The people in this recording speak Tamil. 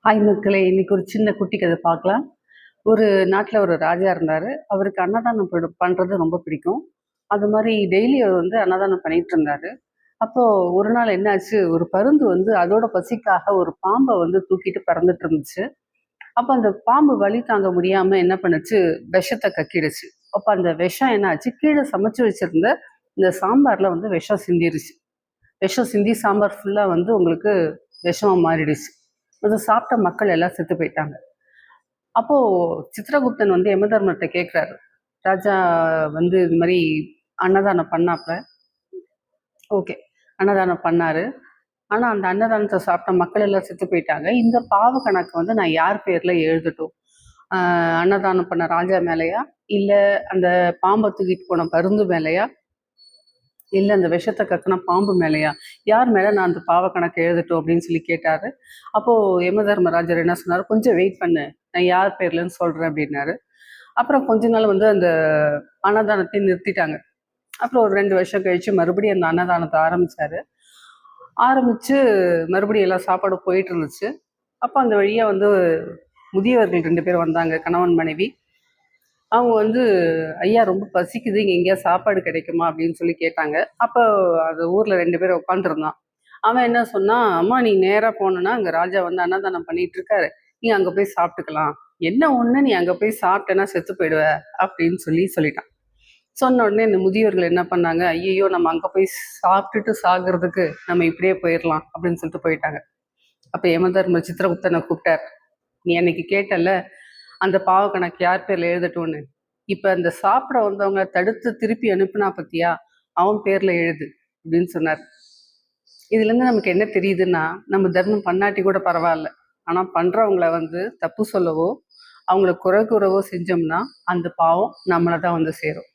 ஹாய் மக்களே! இன்னைக்கு ஒரு சின்ன குட்டி கதை பார்க்கலாம். ஒரு நாட்ல ஒரு ராஜா இருந்தாரு. அவருக்கு அன்னதானம் பண்றது ரொம்ப பிடிக்கும். அது மாரி டெய்லி அவர் வந்து அன்னதானம் பண்ணிட்டு இருந்தாரு. அப்போ ஒரு நாள் என்னாச்சு, ஒரு பருந்து வந்து அதோட பசிக்காக ஒரு பாம்ப வந்து தூக்கிட்டு பறந்துட்டு இருந்துச்சு. அப்ப அந்த பாம்பு வலி தாங்க முடியாம என்ன பண்ணுச்சு, விஷத்த கக்கிடுச்சு. அப்ப அந்த விஷம் என்ன ஆச்சு, கீழ சமைச்சு வச்சிருந்த இந்த சாம்பார்ல வந்து விஷம் சிந்திருச்சு. விஷம் சிந்தி சாம்பார் ஃபுல்லா வந்து உங்களுக்கு விஷமா மாறிடுச்சு. அத சாப்பிட்ட மக்கள் எல்லாம் செத்து போயிட்டாங்க. அப்போ சித்ரகுப்தன் வந்து யமதர்மர்ட்ட கேட்கிறாரு. ராஜா வந்து இது மாரி அன்னதானம் பண்ணாப்ல. ஓகே. அன்னதானம் பண்ணாரு. ஆனா அந்த அன்னதானத்த சாப்பிட்ட மக்கள் எல்லாம் செத்து போயிட்டாங்க. இந்த பாவ கணக்கு வந்து நான் யார் பேர்ல எழுதட்டும்? அ அன்னதானம் பண்ண ராஜா மேலயா? இல்ல அந்த பாம்ப தூக்கிட்டு போன பருந்து மேலயா? இல்ல அந்த விஷத்த கக்குன பாம்பு மேலயா? யார் மேல நான் அந்த பாவ கணக்க எழுதட்டும் அப்படின்னு சொல்லி கேட்டாரு. அப்போ யமதர்மராஜர் என்ன சொன்னாரு, "கொஞ்சம் வெயிட் பண்ணு. நான் யார் பேர்லன்னு சொல்றேன்" அப்படின்னாரு. அப்புறம் கொஞ்ச நாள் வந்து அந்த அன்னதானத்தையும் நிறுத்திட்டாங்க. அப்புறம் ஒரு 2 வருஷம் கழிச்சு மறுபடியும் அந்த அன்னதானத்த ஆரம்பிச்சாரு. ஆரம்பிச்சு மறுபடியும் எல்லா சாப்பாடும் போயிட்டு இருந்துச்சு. அப்ப அந்த வழியா வந்து முதியவர்கள் 2 பேர் வந்தாங்க. கணவன், மனைவி. அவங்க வந்து, "ஐயா ரொம்ப பசிக்குது. இங்க எங்கேயாவது சாப்பாடு கிடைக்குமா?" அப்படின்னு சொல்லி கேட்டாங்க. அப்போ அது ஊர்ல 2 பேர் உட்காந்துருந்தான். அவன் என்ன சொன்னான், "அம்மா நீ நேரா போனன்னா, அங்க ராஜா வந்து அன்னதானம் பண்ணிட்டு இருக்காரு. நீ அங்க போய் சாப்பிட்டுக்கலாம். என்ன ஒண்ணு நீ அங்க போய் சாப்பிட்டேன்னா செத்து போயிடுவ." அப்படின்னு சொல்லிட்டான். சொன்ன உடனே இந்த முதியோர்கள் என்ன பண்ணாங்க, "ஐயய்யோ! நம்ம அங்க போய் சாப்பிட்டுட்டு சாகுறதுக்கு நம்ம இப்படியே போயிரலாம்." அப்படின்னு சொல்லிட்டு போயிட்டாங்க. அப்ப யமதர்மர் சித்திரகுப்தன கூப்பிட்டார். "நீ அன்னைக்கு கேட்டல்ல, அந்த பாவ கணக்கு யார் பேர்ல எழுதட்டும்னு. இப்ப அந்த சாப்பிட வந்தவங்க தடுத்து திருப்பி அனுப்புனா பாத்தியா, அவன் பேர்ல எழுது." அப்படின்னு சொன்னார். இதுலேருந்து நமக்கு என்ன தெரியுதுன்னா, நம்ம தர்மம் பண்ணாட்டி கூட பரவால்ல. ஆனா பண்றவங்கள வந்து தப்பு சொல்லவோ, அவங்கள குறை கூறவோ செஞ்சோம்னா, அந்த பாவம் நம்மள தான் வந்து சேரும்.